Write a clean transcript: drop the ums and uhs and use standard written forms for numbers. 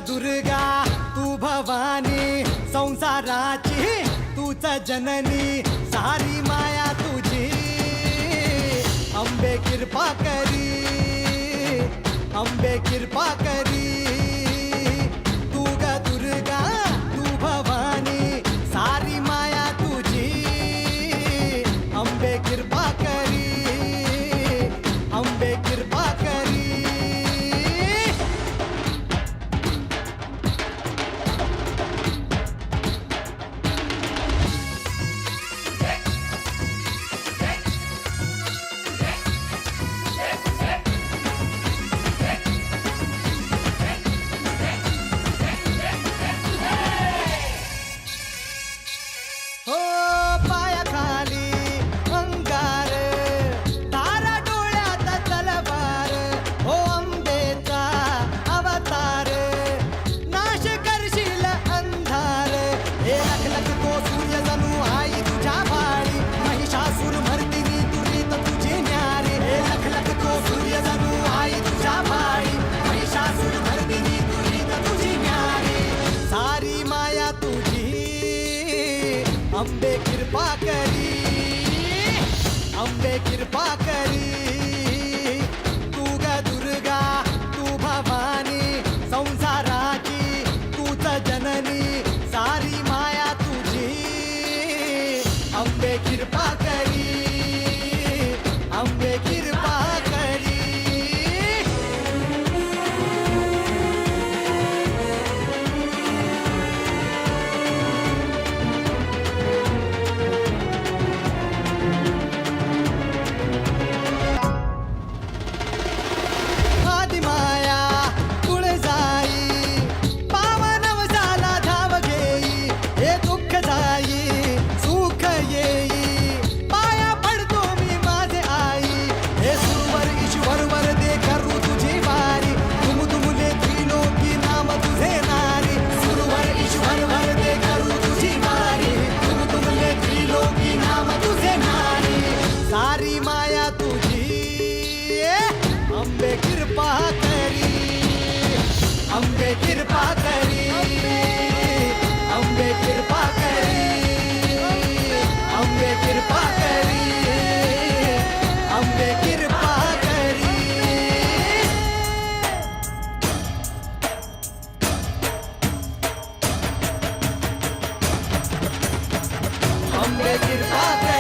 दुर्गा तू भवानी संसाराची तूच जननी सारी माया तुझी अंबे कृपा करी अंबे कृपा करी तू ग दुर्गा तू भवानी सारी माया तुझी अंबे कृपा करी अंबे कृपा करी अंबे कृपा करी अंबे कृपा करी तू ग दुर्गा तू भवानी संसाराची तूच जननी सारी माया तुझी अंबे कृपा करी अंबे कृपा करी सारी माया तुझी अंबे कृपा करी अंबे कृपा करी अंबे कृपा करी अंबे कृपा करी अंबे कृपा करी अंबे कृपा